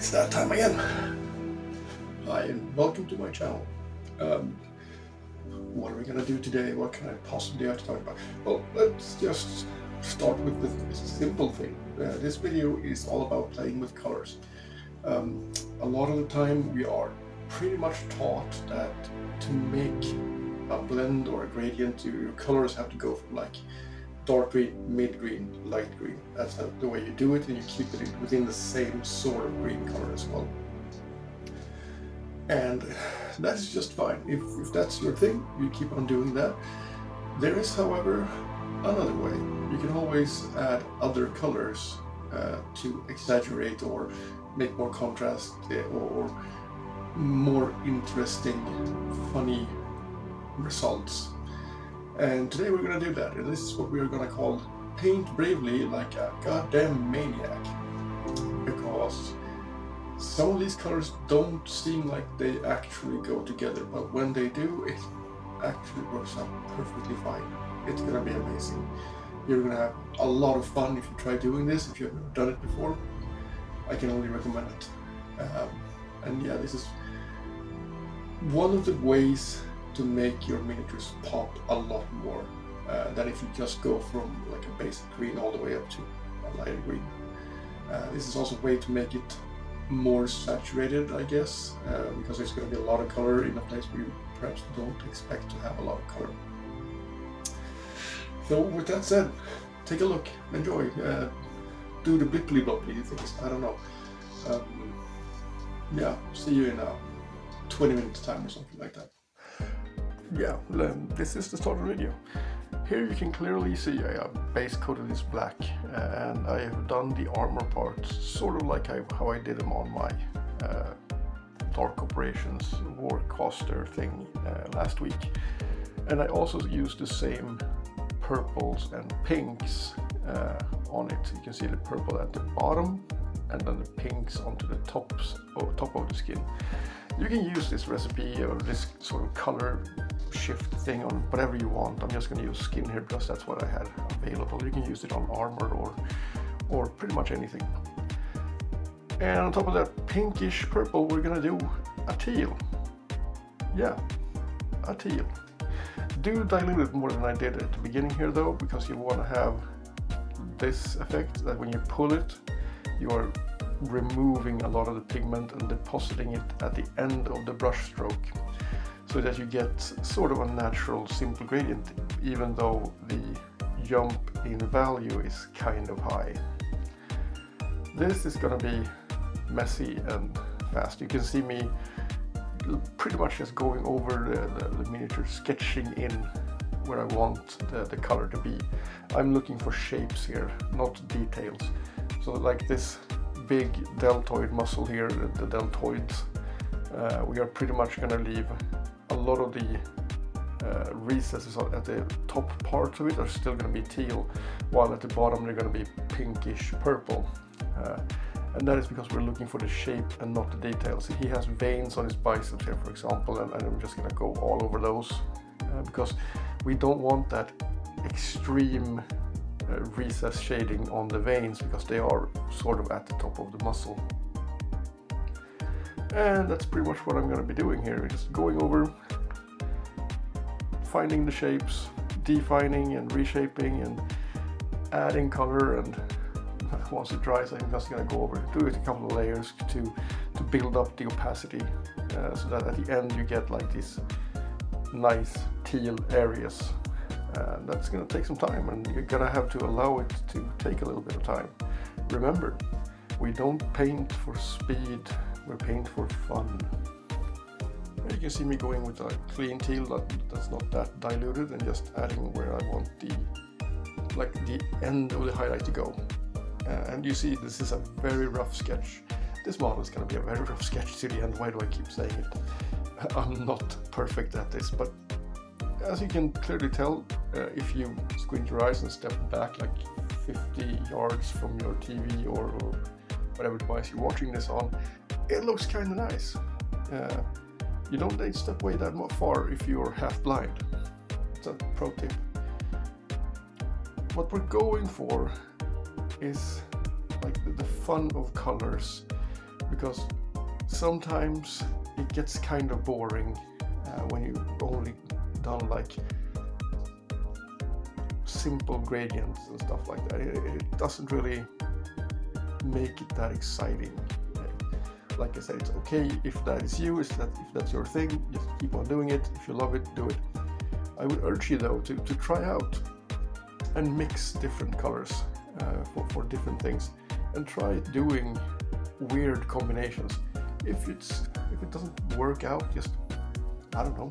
It's that time again. Hi and welcome to my channel. What are we gonna do today? What can I possibly have to talk about? Well, let's just start with the simple thing. This video is all about playing with colors. A lot of the time we are pretty much taught that to make a blend or a gradient, your colors have to go from like dark green, mid green, light green. That's the way you do it, and you keep it within the same sort of green color as well. And that is just fine. If that's your thing, you keep on doing that. There is, however, another way. You can always add other colors to exaggerate or make more contrast or more interesting, funny results. And today we're going to do that, and this is what we're going to call paint bravely like a goddamn maniac, because some of these colors don't seem like they actually go together, but when they do, it actually works out perfectly fine. It's going to be amazing. You're going to have a lot of fun if you try doing this. If you've never done it before, I can only recommend it. And yeah, this is one of the ways to make your miniatures pop a lot more than if you just go from like a basic green all the way up to a lighter green. This is also a way to make it more saturated, I guess, because there's going to be a lot of color in a place where you perhaps don't expect to have a lot of color. So with that said, take a look, enjoy, do the blipply blopply things, I don't know. Yeah, see you in 20 minutes time or something like that. Yeah, this is the start of the video. Here you can clearly see I have base coated this black, and I have done the armor parts sort of like how I did them on my Dark Operations Warcaster thing last week. And I also used the same purples and pinks on it. You can see the purple at the bottom and then the pinks onto the top of the skin. You can use this recipe or this sort of color shift thing on whatever you want. I'm just going to use skin here because that's what I had available. You can use it on armor or pretty much anything. And on top of that pinkish purple, we're going to do a teal. Yeah, a teal. Do dilute it more than I did at the beginning here though, because you want to have this effect that when you pull it, you are removing a lot of the pigment and depositing it at the end of the brush stroke, so that you get sort of a natural simple gradient, even though the jump in value is kind of high. This is gonna be messy and fast. You can see me pretty much just going over the miniature, sketching in where I want the color to be. I'm looking for shapes here, not details. So like this big deltoid muscle here, the deltoids, we are pretty much going to leave a lot of the recesses at the top parts of it are still going to be teal, while at the bottom they're going to be pinkish purple. And that is because we're looking for the shape and not the details. He has veins on his biceps here, for example, and I'm just going to go all over those because we don't want that extreme recess shading on the veins, because they are sort of at the top of the muscle. And that's pretty much what I'm going to be doing here, just going over, finding the shapes, defining and reshaping and adding color, and once it dries I'm just going to go over and do it a couple of layers to build up the opacity, so that at the end you get like these nice teal areas. That's going to take some time, and you're going to have to allow it to take a little bit of time. Remember, we don't paint for speed, we paint for fun. You can see me going with a clean teal that's not that diluted, and just adding where I want the end of the highlight to go. And you see this is a very rough sketch. This model is going to be a very rough sketch to the end. Why do I keep saying it? I'm not perfect at this, but as you can clearly tell, if you squint your eyes and step back like 50 yards from your TV or whatever device you're watching this on, it looks kind of nice. You don't need to step away that far if you're half blind. It's a pro tip. What we're going for is like the fun of colors because sometimes it gets kind of boring when you've only done like simple gradients and stuff like that. It doesn't really make it that exciting. Like I said, it's okay if that is you, if that's your thing, just keep on doing it. If you love it, do it. I would urge you though to try out and mix different colors for different things, and try doing weird combinations. If it doesn't work out, just, I don't know,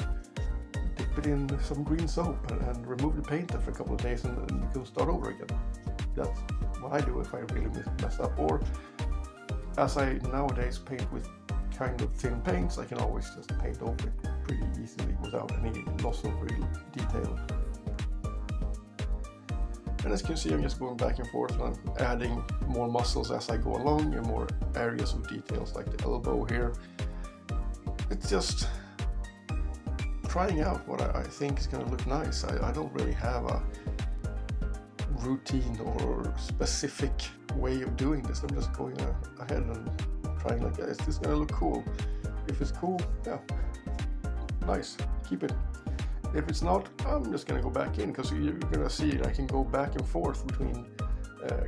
dip it in some green soap and remove the paint after a couple of days, and you can start over again. That's what I do if I really mess up. Or as I nowadays paint with kind of thin paints, I can always just paint over it pretty easily without any loss of real detail. And as you can see, I'm just going back and forth, and I'm adding more muscles as I go along and more areas of details like the elbow here. It's just trying out what I think is going to look nice. I don't really have a routine or specific way of doing this. I'm just going ahead and trying like, is this going to look cool? If it's cool, yeah, nice, keep it. If it's not, I'm just going to go back in, because you're going to see I can go back and forth between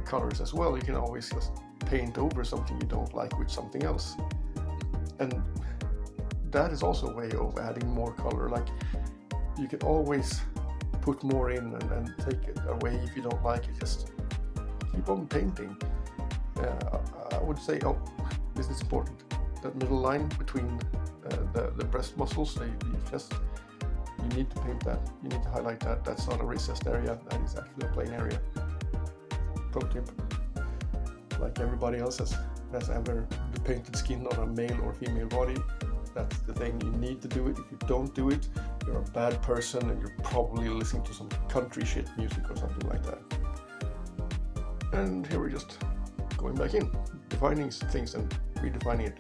colors as well. You can always just paint over something you don't like with something else. And that is also a way of adding more color. Like, you can always put more in and take it away if you don't like it. Just keep on painting. I would say, this is important, that middle line between the breast muscles, the chest, you need to paint that. You need to highlight that. That's not a recessed area, that is actually a plain area. Pro tip. Like everybody else has ever the painted skin on a male or female body, that's the thing. You need to do it. If you don't do it, you're a bad person, and you're probably listening to some country shit music or something like that. And here we're just going back in, defining things and redefining it.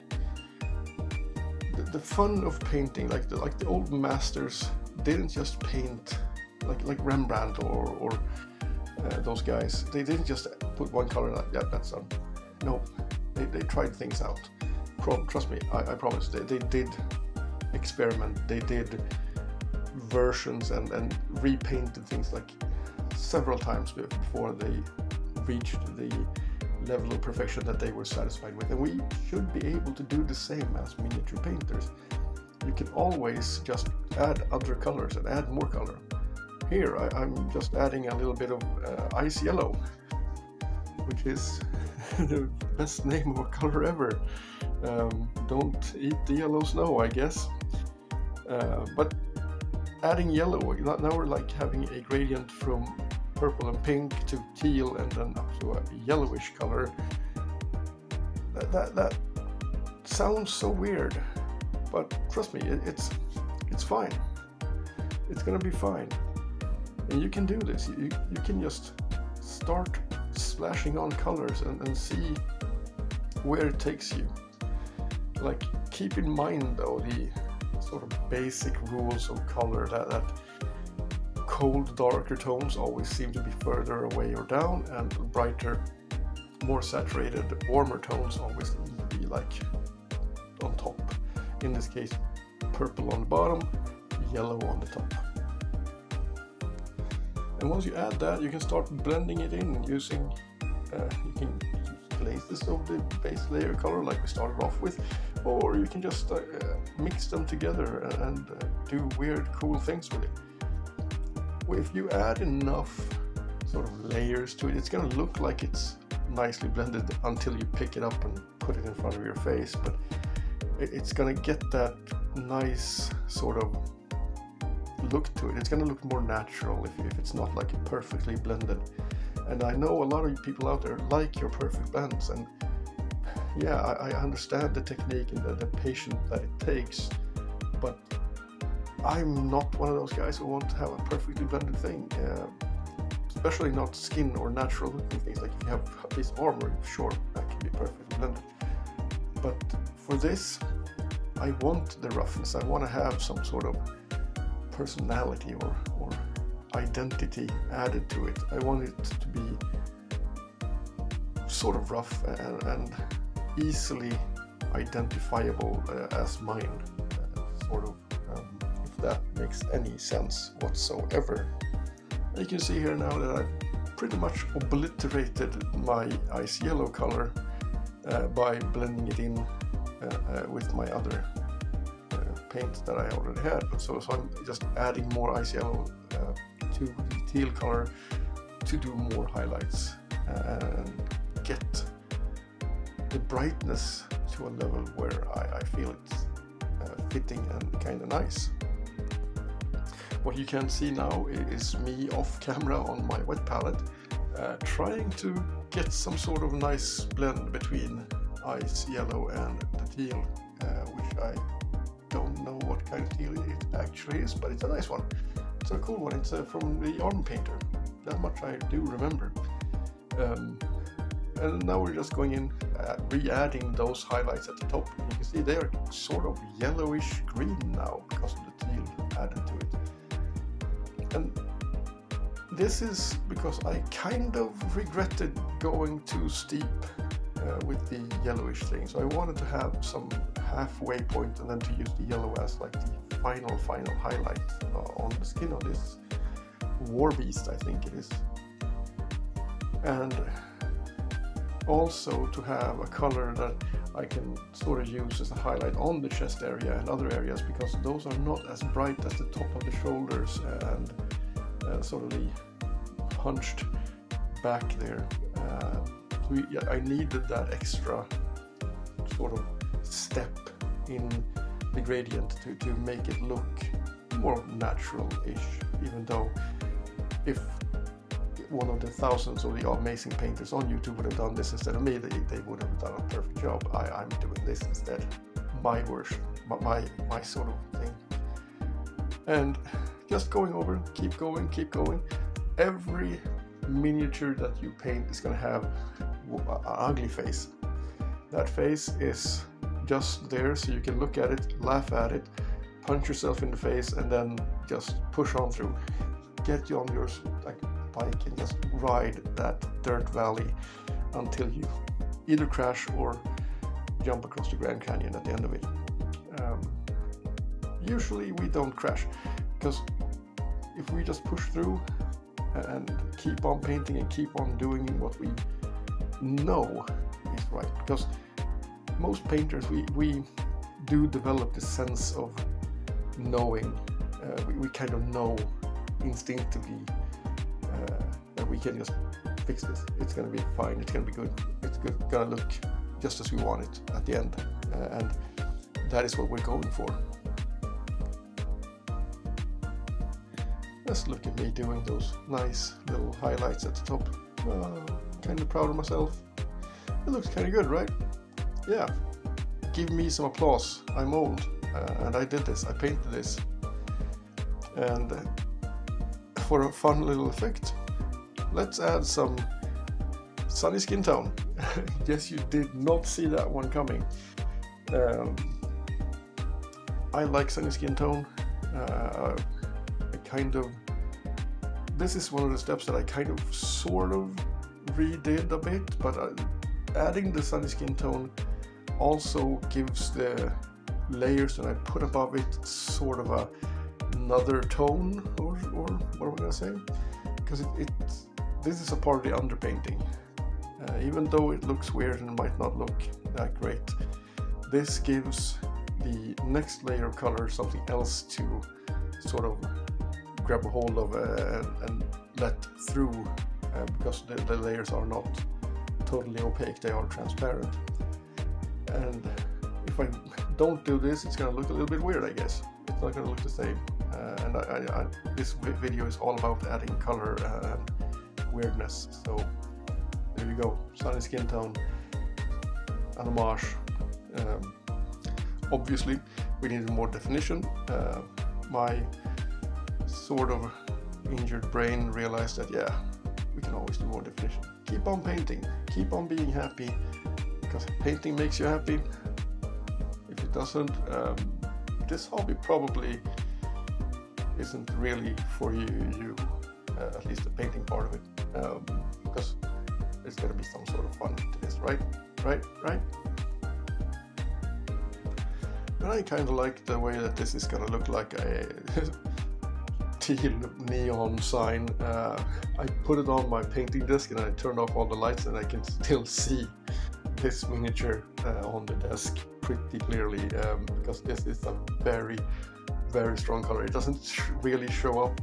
The fun of painting, like the old masters didn't just paint like Rembrandt or those guys. They didn't just put one color like, yeah, that's done. No, they tried things out. Trust me, I promise. They did experiment. They did versions and repainted things like several times before they reached the level of perfection that they were satisfied with. And we should be able to do the same as miniature painters. You can always just add other colors and add more color. Here I'm just adding a little bit of ice yellow, which is the best name of a color ever. Don't eat the yellow snow, I guess. But adding yellow, now we're like having a gradient from purple and pink to teal and then up to a yellowish color. That sounds so weird, but trust me, it's fine. It's gonna be fine, and you can do this. You can just start splashing on colors and see where it takes you. Like, keep in mind though the sort of basic rules of color, that cold, darker tones always seem to be further away or down, and brighter, more saturated, warmer tones always need to be like on top. In this case, purple on the bottom, yellow on the top. And once you add that, you can start blending it in using, you can use glazes of the base layer color like we started off with, or you can just mix them together and do weird, cool things with it. If you add enough sort of layers to it, it's going to look like it's nicely blended until you pick it up and put it in front of your face, but it's going to get that nice sort of look to it. It's going to look more natural if it's not like perfectly blended. And I know a lot of people out there like your perfect blends, and yeah, I understand the technique and the patience that it takes, but I'm not one of those guys who want to have a perfectly blended thing, especially not skin or natural looking things. Like if you have a piece of armor, sure, that can be perfectly blended. But for this, I want the roughness. I want to have some sort of personality or identity added to it. I want it to be sort of rough and easily identifiable as mine, sort of, if that makes any sense whatsoever. You can see here now that I've pretty much obliterated my ice yellow color by blending it in with my other paint that I already had. So I'm just adding more ice yellow to the teal color to do more highlights and get the brightness to a level where I feel it's fitting and kind of nice. What you can see now is me off camera on my wet palette trying to get some sort of nice blend between ice yellow and the teal, which I don't know what kind of teal it actually is, but it's a nice one. It's a cool one. It's from the Arm Painter. That much I do remember. And now we're just going in, re-adding those highlights at the top. You can see they're sort of yellowish green now because of the teal added to it. And this is because I kind of regretted going too steep with the yellowish thing. So I wanted to have some halfway point and then to use the yellow as like the final highlight on the skin of this war beast, I think it is. And also to have a color that I can sort of use as a highlight on the chest area and other areas, because those are not as bright as the top of the shoulders and sort of the hunched back there. So yeah, I needed that extra sort of step in the gradient to make it look more natural-ish, even though if one of the thousands of the amazing painters on YouTube would have done this instead of me, they would have done a perfect job. I'm doing this instead, my version, my sort of thing. And just going over, keep going. Every miniature that you paint is going to have an ugly face. That face is just there so you can look at it, laugh at it, punch yourself in the face, and then just push on through. Get you on your bike and just ride that dirt valley until you either crash or jump across the Grand Canyon at the end of it. Usually we don't crash, because if we just push through and keep on painting and keep on doing what we know is right, because most painters, we do develop the sense of knowing. We kind of know instinctively that we can just fix this. It's going to be fine. It's going to be good. It's going to look just as we want it at the end, and that is what we're going for. Just look at me doing those nice little highlights at the top. Kind of proud of myself. It looks kind of good, right? Yeah. Give me some applause. I'm old, and I did this. I painted this. And for a fun little effect, let's add some sunny skin tone. Yes, you did not see that one coming. I like sunny skin tone. This is one of the steps that I kind of sort of redid a bit, but adding the sunny skin tone also gives the layers that I put above it sort of another tone, or what am I gonna say? Because this is a part of the underpainting. Even though it looks weird and might not look that great, this gives the next layer of color something else to sort of grab a hold of and let through, because the layers are not totally opaque, they are transparent. And if I don't do this, it's going to look a little bit weird, I guess. It's not going to look the same. And this video is all about adding color and weirdness. So there you go, sunny skin tone, an homage. Obviously, we needed more definition. My sort of injured brain realized that, yeah, we can always do more definition. Keep on painting, keep on being happy, because painting makes you happy. If it doesn't, this hobby probably isn't really for you, at least the painting part of it, because there's going to be some sort of fun to this, right? And I kind of like the way that this is gonna look like a teal neon sign. I put it on my painting desk and I turned off all the lights, and I can still see this miniature on the desk pretty clearly, because this is a very, very strong color. It doesn't really show up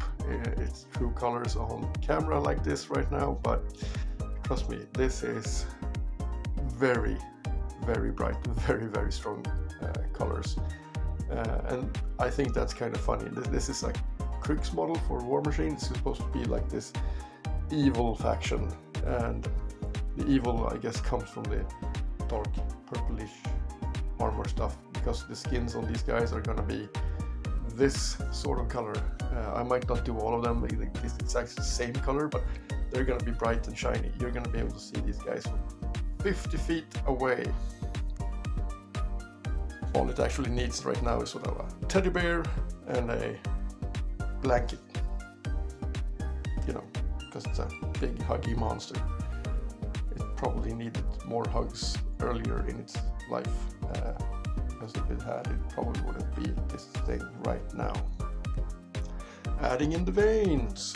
its true colors on camera like this right now, but trust me, this is very, very bright, very, very strong colors, and I think that's kind of funny. This is like Krug's model for War Machine. It's supposed to be like this evil faction, and the evil, I guess, comes from the dark purplish armor stuff, because the skins on these guys are gonna be this sort of color. I might not do all of them, it's exactly the same color, but they're gonna be bright and shiny. You're gonna be able to see these guys from 50 feet away. All it actually needs right now is sort of a teddy bear and a blanket, you know, because it's a big huggy monster. It probably needed more hugs earlier in its life, because if it had, it probably wouldn't be this thing right now. Adding in the veins.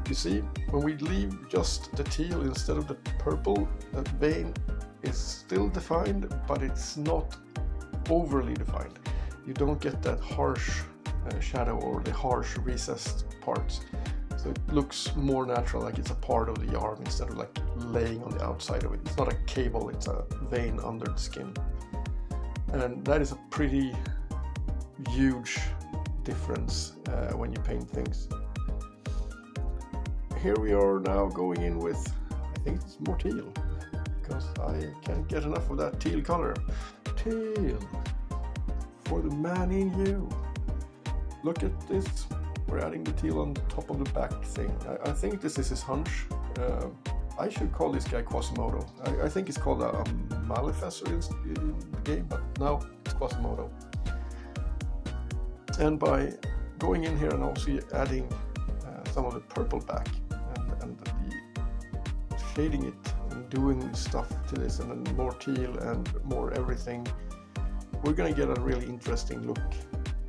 You see, when we leave just the teal instead of the purple, that vein is still defined, but it's not overly defined. You don't get that harsh shadow or the harsh recessed parts. So it looks more natural, like it's a part of the arm instead of like laying on the outside of it. It's not a cable, it's a vein under the skin. And that is a pretty huge difference when you paint things. Here we are now going in with, I think it's more teal, because I can't get enough of that teal color. Teal for the man in you. Look at this. We're adding the teal on the top of the back thing. I think this is his hunch. I should call this guy Quasimodo. I think it's called a Maleficer in the game, but no, it's Quasimodo. And by going in here and also adding some of the purple back and the shading it and doing stuff to this, and then more teal and more everything, we're gonna get a really interesting look.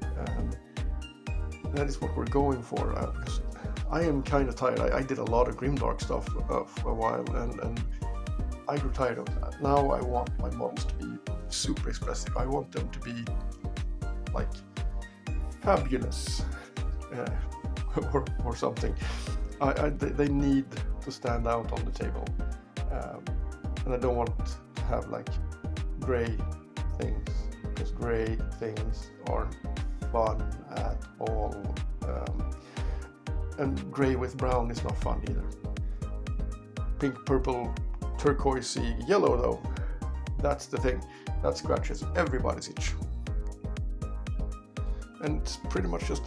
And that is what we're going for. Because I am kind of tired. I did a lot of grimdark stuff for a while, and I grew tired of that. Now I want my models to be super expressive. I want them to be like fabulous, or something. They need to stand out on the table, and I don't want to have like gray things, because gray things aren't fun at all, and gray with brown is not fun either. Pink, purple, turquoisey, yellow though, that's the thing that scratches everybody's itch. And it's pretty much just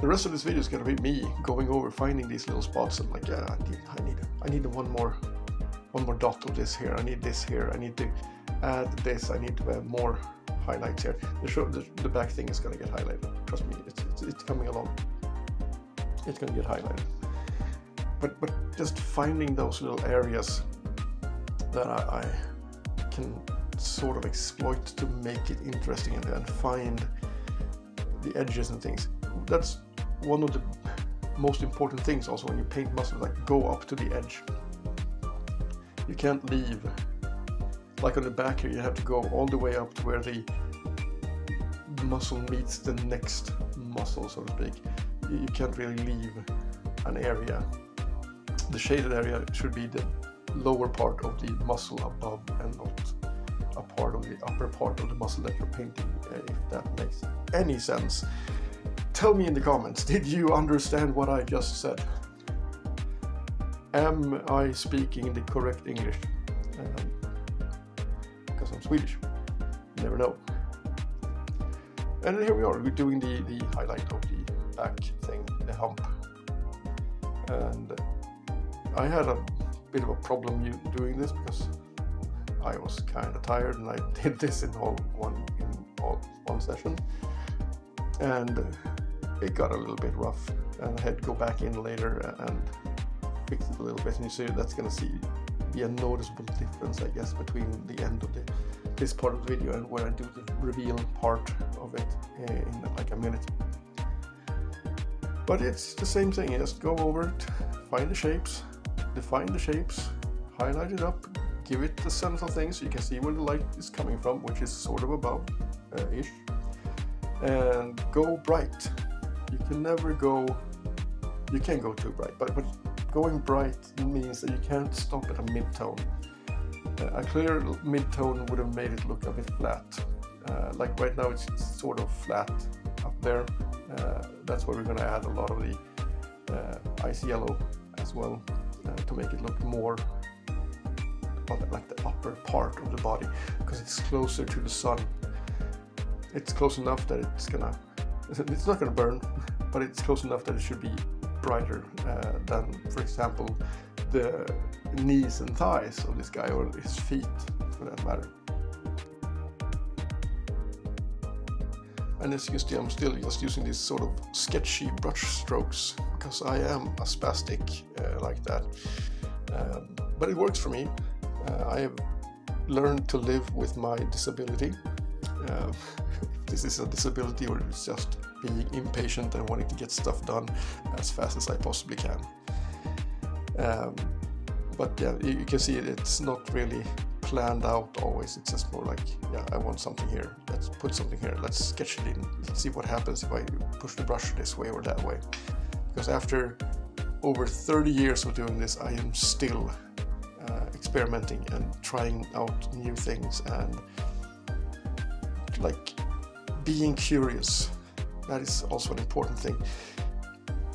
the rest of this video is gonna be me going over finding these little spots and like, yeah, I need one more dot of this here. I need this here. I need to add this. I need to add more highlights here. The back thing is gonna get highlighted. Trust me, it's coming along. It's gonna get highlighted. But just finding those little areas that I can sort of exploit to make it interesting and find the edges and things. That's one of the most important things also when you paint muscles, like go up to the edge. You can't leave, like on the back here, you have to go all the way up to where the muscle meets the next muscle, so to speak. You can't really leave an area. The shaded area should be the lower part of the muscle above and not a part of the upper part of the muscle that you're painting, if that makes any sense. Tell me in the comments, did you understand what I just said? Am I speaking the correct English? Because I'm Swedish, you never know. And here we are, we're doing the highlight of the back thing, the hump. And I had a bit of a problem doing this because I was kind of tired, and I did this in one session, and it got a little bit rough, and I had to go back in later and fix it a little bit. And you see that's going to be a noticeable difference, I guess, between the end of the this part of the video and where I do the reveal part of it in like a minute. But it's the same thing, just go over it, find the shapes, define the shapes, highlight it up, give it the central thing so you can see where the light is coming from, which is sort of above ish, and go bright. You can never go, you can go too bright, but going bright means that you can't stop at a mid-tone. A clear mid-tone would have made it look a bit flat. Like right now it's sort of flat up there. That's where we're going to add a lot of the ice yellow as well to make it look more like the upper part of the body, because it's closer to the sun. It's close enough that it's not gonna burn, but it's close enough that it should be brighter than, for example, the knees and thighs of this guy, or his feet for that matter. And as you can see, I'm still just using these sort of sketchy brush strokes because I am a spastic like that. But it works for me. I have learned to live with my disability. This is a disability, or it's just being impatient and wanting to get stuff done as fast as I possibly can. But yeah, you can see it's not really planned out always. It's just more like, yeah, I want something here, let's put something here, let's sketch it in, let's see what happens if I push the brush this way or that way. Because after over 30 years of doing this, I am still experimenting and trying out new things and like being curious. That is also an important thing.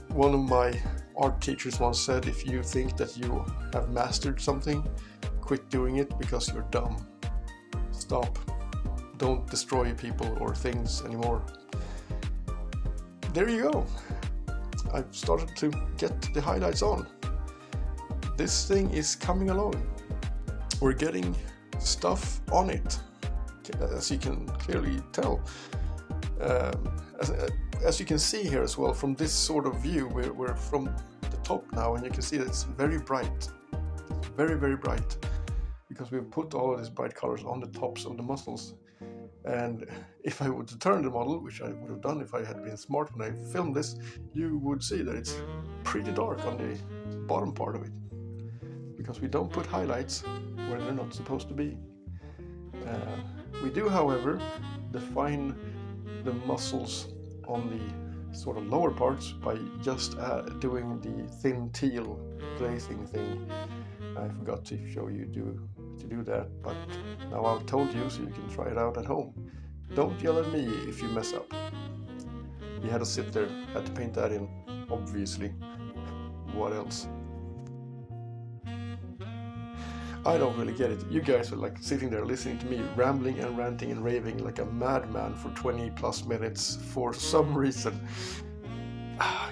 One of my art teachers once said, if you think that you have mastered something, quit doing it because you're dumb. Stop. Don't destroy people or things anymore. There you go. I've started to get the highlights on. This thing is coming along. We're getting stuff on it, as you can clearly tell. As you can see here as well, from this sort of view, we're from the top now, and you can see that it's very bright. Very, very bright. Because we've put all of these bright colors on the tops of the muscles. And if I were to turn the model, which I would have done if I had been smart when I filmed this, you would see that it's pretty dark on the bottom part of it. Because we don't put highlights where they're not supposed to be. We do, however, define the muscles on the sort of lower parts by just doing the thin teal glazing thing. I forgot to show you to do that, but now I've told you so you can try it out at home. Don't yell at me if you mess up. You had to sit there, had to paint that in, obviously. What else? I don't really get it. You guys are like sitting there listening to me rambling and ranting and raving like a madman for 20 plus minutes for some reason.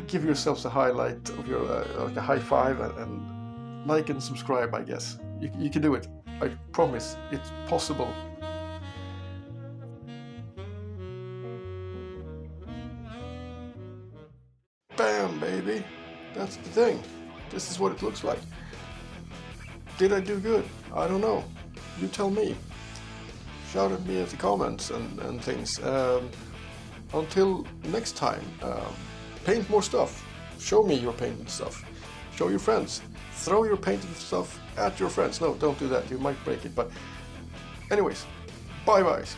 Give yourselves a highlight of your like a high five and like and subscribe, I guess. You can do it. I promise. It's possible. Bam, baby. That's the thing. This is what it looks like. Did I do good? I don't know. You tell me. Shout at me at the comments and things. Until next time, paint more stuff. Show me your painted stuff. Show your friends. Throw your painted stuff at your friends. No, don't do that. You might break it. But anyways, bye-byes.